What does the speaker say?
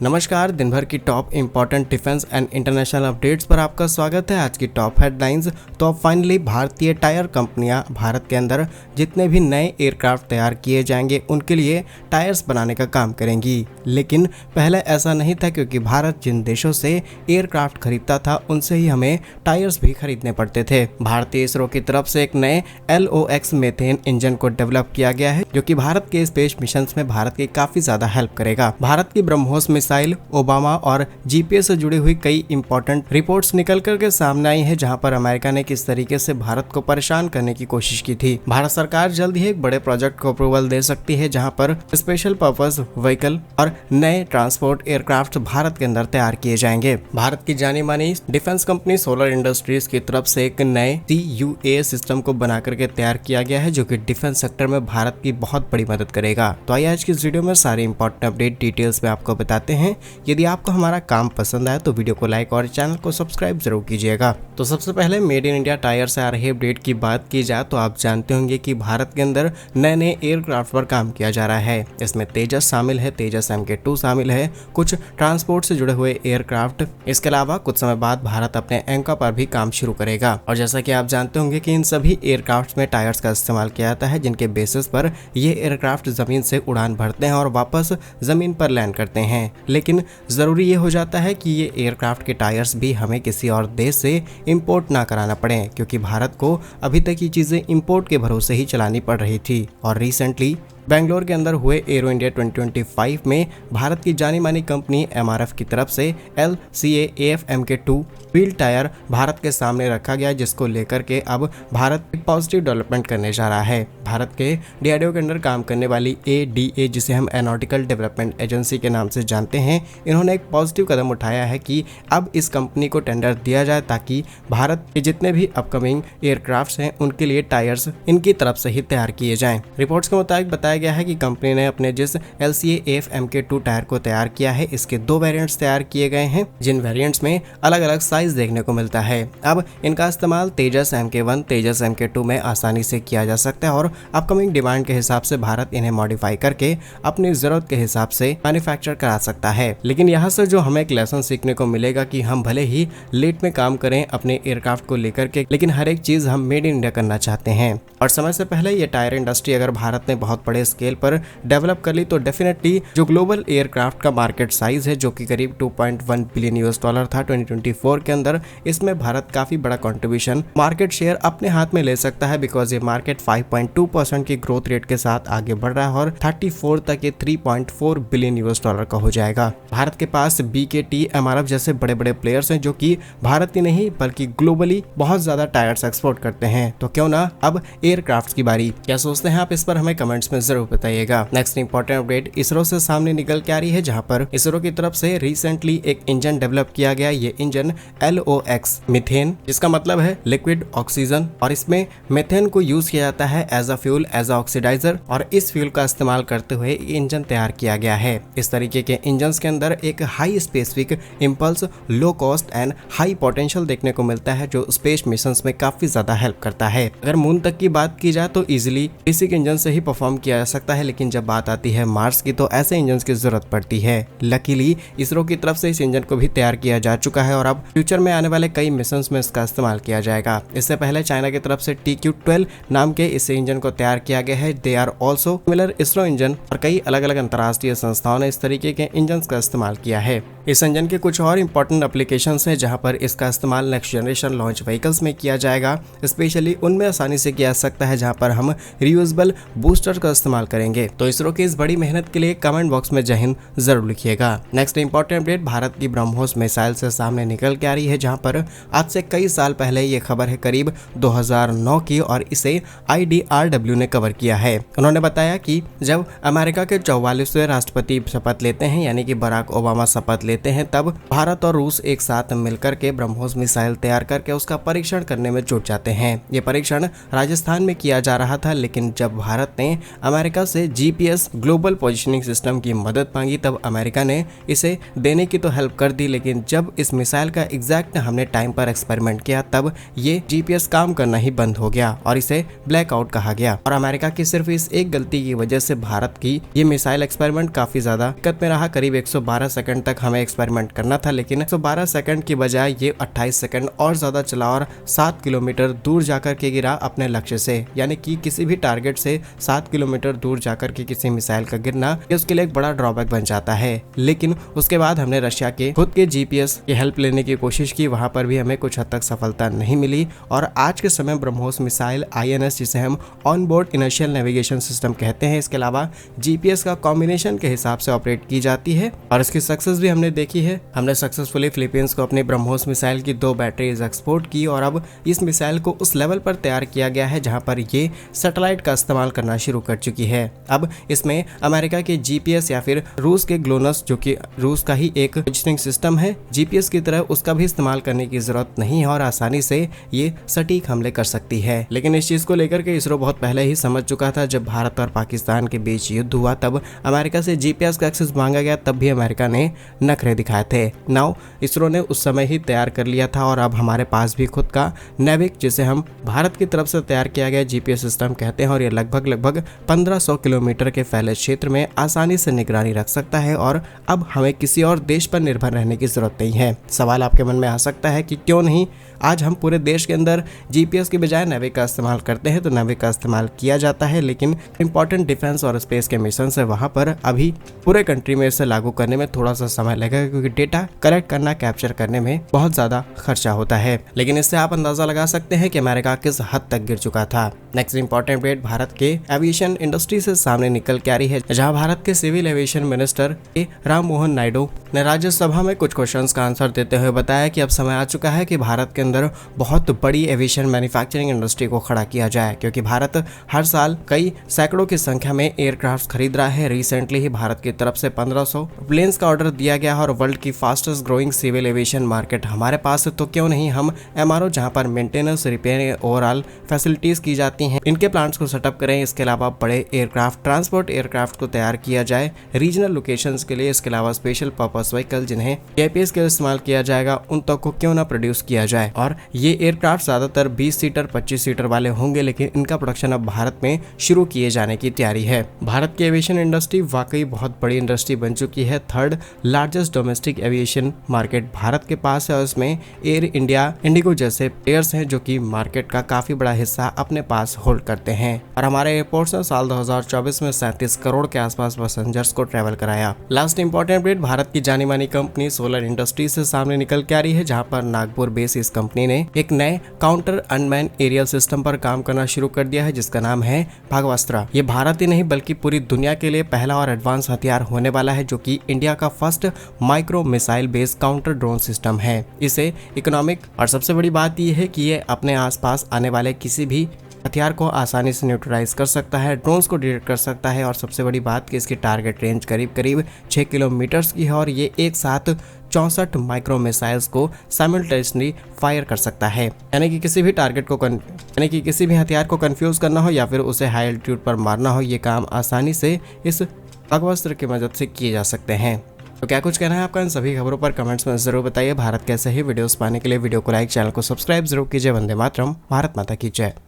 नमस्कार, दिन भर की top important defence and international updates पर आपका स्वागत है। आज की टॉप हेडलाइंस। तो अब फाइनली भारतीय टायर कंपनियां भारत के अंदर जितने भी नए एयरक्राफ्ट तैयार किए जाएंगे उनके लिए टायर्स बनाने का काम करेंगी। लेकिन पहले ऐसा नहीं था, क्योंकि भारत जिन देशों से एयरक्राफ्ट खरीदता था उनसे ही हमें टायर्स भी खरीदने पड़ते थे। भारतीय इसरो की तरफ से एक नए LOX मीथेन इंजन को डेवलप किया गया है, जो कि भारत के स्पेस मिशन में भारत की काफी ज्यादा हेल्प करेगा। भारत की ब्रह्मोस मिसाइल, ओबामा और GPS से जुड़ी हुई कई इंपॉर्टेंट रिपोर्ट्स निकल कर के सामने आई है, जहां पर अमेरिका ने किस तरीके से भारत को परेशान करने की कोशिश की थी। भारत सरकार जल्द ही एक बड़े प्रोजेक्ट को अप्रूवल दे सकती है, जहां पर स्पेशल पर्पस व्हीकल और नए ट्रांसपोर्ट एयरक्राफ्ट भारत के अंदर तैयार किए जाएंगे। भारत की जानी मानी डिफेंस कंपनी सोलर इंडस्ट्रीज की तरफ से एक नए CUA सिस्टम को बना करके तैयार किया गया है, जो कि डिफेंस सेक्टर में भारत की बहुत बड़ी मदद करेगा। तो आइए आज की इस वीडियो में सारे इंपॉर्टेंट अपडेट डिटेल्स में आपको बताते हैं। यदि आपको हमारा काम पसंद आए तो वीडियो को लाइक और चैनल को सब्सक्राइब जरूर कीजिएगा। तो सबसे पहले मेड इन इंडिया टायर से आ रही अपडेट की बात की जाए तो आप जानते होंगे कि भारत के अंदर नए नए एयरक्राफ्ट पर काम किया जा रहा है। इसमें तेजस शामिल है, तेजस MK2 शामिल है, कुछ ट्रांसपोर्ट से जुड़े हुए एयरक्राफ्ट। इसके अलावा कुछ समय बाद भारत अपने एंका पर भी काम शुरू करेगा। और जैसा कि आप जानते होंगे कि इन सभी एयरक्राफ्ट में टायर्स का इस्तेमाल किया जाता है, जिनके बेसिस पर ये एयरक्राफ्ट जमीन से उड़ान भरते हैं और वापस जमीन पर लैंड करते हैं। लेकिन जरूरी ये हो जाता है कि ये एयरक्राफ्ट के टायर्स भी हमें किसी और देश से इंपोर्ट ना कराना पड़े, क्योंकि भारत को अभी तक ये चीजें इंपोर्ट के भरोसे ही चलानी पड़ रही थी। और रिसेंटली बेंगलोर के अंदर हुए एरो इंडिया 2025 में भारत की जानी मानी कंपनी MRF की तरफ से LCA-AF MK2 wheel tyre Bharat के सामने रखा गया, जिसको लेकर के अब भारत एक पॉजिटिव डेवलपमेंट करने जा रहा है। भारत के DRDO के अंदर काम करने वाली ADA, जिसे हम एरोनॉटिकल डेवलपमेंट एजेंसी के नाम से जानते हैं, इन्होंने एक पॉजिटिव कदम उठाया है कि अब इस कंपनी को टेंडर दिया जाए, ताकि भारत के जितने भी अपकमिंग एयरक्राफ्ट हैं उनके लिए टायर्स इनकी तरफ से ही तैयार किए जाएं। रिपोर्ट्स के मुताबिक बताया गया है कि कंपनी ने अपने जिस LCA-AF MK2 टायर को तैयार किया है, इसके 2 वेरिएंट्स तैयार किए गए हैं, जिन वेरिएंट्स में अलग अलग साइज देखने को मिलता है। अब इनका इस्तेमाल तेजस MK1, तेजस MK2 में आसानी से किया जा सकता है और अपकमिंग डिमांड के हिसाब से भारत इन्हें मॉडिफाई करके अपनी जरूरत के हिसाब से मैन्युफैक्चर करा सकता है। लेकिन यहाँ से जो हमें एक लेसन सीखने को मिलेगा कि हम भले ही लेट में काम करें अपने एयरक्राफ्ट को लेकर के, लेकिन हर एक चीज हम मेड इन इंडिया करना चाहते हैं। और समय से पहले ये टायर इंडस्ट्री अगर भारत ने बहुत बड़े स्केल पर डेवलप कर ली तो डेफिनेटली जो ग्लोबल एयरक्राफ्ट का मार्केट साइज है, जो कि करीब $2.1 बिलियन था 2024 के अंदर, इसमें भारत काफी बड़ा कंट्रीब्यूशन मार्केट शेयर अपने हाथ में ले सकता है, बिकॉज ये मार्केट 5.2% की ग्रोथ रेट के साथ आगे बढ़ रहा है और 34 तक ये $3.4 बिलियन का हो जाएगा। भारत के पास BKT, MRF जैसे बड़े बड़े प्लेयर्स हैं, जो कि भारत ही नहीं बल्कि ग्लोबली बहुत ज्यादा टायर्स एक्सपोर्ट करते हैं। तो क्यों ना अब एयरक्राफ्ट की बारी। क्या सोचते हैं आप इस पर हमें कमेंट्स में जरूर बताइएगा। नेक्स्ट इंपॉर्टेंट अपडेट इसरो से सामने निकल के आ रही है, जहां पर इसरो की तरफ से रिसेंटली एक इंजन डेवलप किया गया। ये इंजन LOX मीथेन, जिसका मतलब है लिक्विड ऑक्सीजन, और इसमें मीथेन को यूज किया जाता है as a fuel, as a oxidiser, और इस फ्यूल का इस्तेमाल करते हुए इंजन तैयार किया गया है। इस तरीके के इंजन के अंदर एक high specific impulse, low cost and high potential देखने को मिलता है, जो स्पेस मिशन में काफी ज्यादा हेल्प करता है। अगर मून तक की बात की जाए तो इजिली बेसिक इंजन से ही परफॉर्म किया जा सकता है, लेकिन जब बात आती है मार्स की तो ऐसे इंजन की जरूरत पड़ती है। लकीली इसरो की तरफ से इस इंजन को भी तैयार किया जा चुका है और अब फ्यूचर में आने वाले कई मिशन में इसका इस्तेमाल किया जाएगा। इससे पहले चाइना की तरफ से TQ-12 नाम के इस इंजन को तैयार किया गया है। They are also similar ISRO engine, और कई अलग अलग अंतर्राष्ट्रीय संस्थाओं ने इस तरीके के इंजन का इस्तेमाल किया है। इस इंजन के कुछ और इंपॉर्टेंट एप्लीकेशन है, जहां पर इसका इस्तेमाल नेक्स्ट जनरेशन लॉन्च व्हीकल्स में किया जाएगा। स्पेशली उनमें आसानी से किया जा सकता है जहां पर हम रियूजेबल बूस्टर का इस्तेमाल करेंगे। तो इसरो की इस बड़ी मेहनत के लिए कमेंट बॉक्स में जय हिंद जरूर लिखिएगा। नेक्स्ट इंपॉर्टेंट अपडेट भारत की ब्रह्मोस मिसाइल से सामने निकल के आ रही है, जहां पर आज से कई साल पहले ये खबर है करीब 2009 की, और इसे IDRW ने कवर किया है। उन्होंने बताया कि जब अमेरिका के 44वें राष्ट्रपति शपथ लेते हैं, यानी कि बराक ओबामा शपथ लेते देते हैं तब भारत और रूस एक साथ मिलकर के ब्रह्मोस मिसाइल तैयार करके उसका परीक्षण करने में जुट जाते हैं। ये परीक्षण राजस्थान में किया जा रहा था, लेकिन जब भारत ने अमेरिका से जीपीएस ग्लोबल पोजिशनिंग सिस्टम की मदद मांगी तब अमेरिका ने इसे देने की तो हेल्प कर दी, लेकिन जब इस मिसाइल का एग्जैक्ट हमने टाइम पर एक्सपेरिमेंट किया तब ये जीपीएस काम करना ही बंद हो गया और इसे ब्लैकआउट कहा गया। और अमेरिका की सिर्फ इस एक गलती की वजह से भारत की ये मिसाइल एक्सपेरिमेंट काफी ज्यादा दिक्कत में रहा। करीब 112 सेकंड तक हमें एक्सपेरिमेंट करना था, लेकिन 112 सेकंड की बजाय ये 28 सेकंड और ज्यादा चला और 7 किलोमीटर दूर जाकर के गिरा अपने लक्ष्य से। यानी कि किसी भी टारगेट से 7 किलोमीटर दूर जाकर के किसी मिसाइल का गिरना ये उसके लिए एक बड़ा ड्रॉबैक बन जाता है। लेकिन उसके बाद हमने रशिया के खुद के जीपीएस की हेल्प लेने की कोशिश की, वहां पर भी हमें कुछ हद तक सफलता नहीं मिली। और आज के समय ब्रह्मोस मिसाइल INS, जिसे हम on board inertial navigation system कहते हैं, इसके अलावा जीपीएस का कॉम्बिनेशन के हिसाब से ऑपरेट की जाती है और इसकी सक्सेस भी हमने देखी है। हमने सक्सेसफुली फिलीपींस को अपनी ब्रह्मोस मिसाइल की 2 बैटरीज एक्सपोर्ट की और अब इस मिसाइल को उस लेवल पर तैयार किया गया है जहां पर ये सैटेलाइट का इस्तेमाल करना शुरू कर चुकी है। अब इसमें अमेरिका के जीपीएस या फिर रूस के ग्लोनस, जो कि रूस का ही एक पोजिशनिंग सिस्टम है, जीपीएस की तरह उसका भी इस्तेमाल करने की जरूरत नहीं है और आसानी से ये सटीक हमले कर सकती है। लेकिन इस चीज को लेकर के इसरो बहुत पहले ही समझ चुका था। जब भारत और पाकिस्तान के बीच युद्ध हुआ तब अमेरिका से जीपीएस का एक्सेस मांगा गया, तब भी अमेरिका ने नखरे दिखाए थे। नाउ इसरो ने उस समय ही तैयार कर लिया था और अब हमारे पास भी खुद का नेविक, जिसे हम भारत की तरफ से तैयार किया गया जीपीएस सिस्टम कहते हैं और ये लगभग 1500 किलोमीटर के फैले क्षेत्र में आसानी से निगरानी रख सकता है और अब हमें किसी और देश पर निर्भर रहने की जरूरत नहीं है। सवाल आपके मन में आ सकता है कि क्यों नहीं आज हम पूरे देश के अंदर जीपीएस की बजाय नेविक का इस्तेमाल करते हैं। तो नेविक का इस्तेमाल किया जाता है, लेकिन इंपॉर्टेंट डिफेंस और स्पेस के मिशन है वहां पर अभी पूरे कंट्री में इसे लागू करने में थोड़ा सा समय लगेगा, क्योंकि डेटा कलेक्ट करना, कैप्चर करने में बहुत ज्यादा खर्चा होता है। लेकिन इससे आप अंदाजा लगा सकते हैं कि अमेरिका किस हद तक गिर चुका था। नेक्स्ट इंपॉर्टेंट अपडेट भारत के एविएशन इंडस्ट्री से सामने निकल के आ रही है, जहां भारत के civil aviation minister Ram Mohan Naidu ने राज्यसभा में कुछ क्वेश्चंस का आंसर देते हुए बताया कि अब समय आ चुका है कि भारत के अंदर बहुत बड़ी एविएशन मैन्युफैक्चरिंग इंडस्ट्री को खड़ा किया जाए, क्योंकि भारत हर साल कई सैकड़ों की संख्या में एयरक्राफ्ट खरीद रहा है। रिसेंटली ही भारत की तरफ से 1500 प्लेन्स का ऑर्डर दिया गया और वर्ल्ड की fastest growing civil aviation market हमारे पास है। तो क्यों नहीं हम MRO, जहां पर मेंटेनेंस, रिपेयर, ओवरऑल फैसिलिटीज की जाती हैं, इनके प्लांट्स को सेटअप करें। इसके अलावा बड़े एयरक्राफ्ट, ट्रांसपोर्ट एयरक्राफ्ट को तैयार किया जाए रीजनल लोकेशंस के लिए। इसके अलावा स्पेशल पर्पस व्हीकल, जिन्हें APS के इस्तेमाल किया जाएगा, उन तक को क्यों ना प्रोड्यूस किया जाए। और ये एयरक्राफ्ट ज्यादातर 20 सीटर 25 सीटर वाले होंगे, लेकिन इनका प्रोडक्शन अब भारत में शुरू किए जाने की तैयारी है। भारत की एविएशन इंडस्ट्री वाकई बहुत बड़ी इंडस्ट्री बन चुकी है। 3rd largest domestic aviation market Bharat के पास है और इसमें एयर इंडिया, इंडिगो जैसे प्लेयर्स हैं जो कि मार्केट का काफी बड़ा हिस्सा अपने पास होल्ड करते हैं। और हमारे एयरपोर्ट्स ने साल 2024 में 37 करोड़ के आसपास पैसेंजर्स को ट्रेवल कराया। लास्ट इंपॉर्टेंट अपडेट भारत की जानी मानी कंपनी सोलर इंडस्ट्री से सामने निकल के आ रही है, जहां पर नागपुर बेस इस कंपनी ने एक नए काउंटर अनमैन एरियल सिस्टम पर काम करना शुरू कर दिया है, जिसका नाम है भागवास्त्र। ये भारत ही नहीं बल्कि पूरी दुनिया के लिए पहला और एडवांस हथियार होने वाला है, जो कि इंडिया का first micro missile based counter drone system है। इसे इकोनॉमिक और सबसे बड़ी बात यह है कि ये अपने आसपास आने वाले किसी भी हथियार को आसानी से न्यूट्रलाइज कर सकता है, ड्रोन्स को डिटेक्ट कर सकता है और सबसे बड़ी बात कि इसकी टारगेट रेंज करीब 6 किलोमीटर की है और ये एक साथ 64 माइक्रो मिसाइल्स को साइमल्टेनियसली फायर कर सकता है। यानी कि किसी भी टारगेट को किसी भी हथियार को कंफ्यूज करना हो या फिर उसे हाई एल्टीट्यूड पर मारना हो, ये काम आसानी से इस भागवास्त्र की मदद से किए जा सकते हैं। तो क्या कुछ कहना है आपका इन सभी खबरों पर कमेंट्स में जरूर बताइए। भारत कैसे ही वीडियोस पाने के लिए वीडियो को लाइक, चैनल को सब्सक्राइब जरूर कीजिए। वंदे मातरम, भारत माता की जय।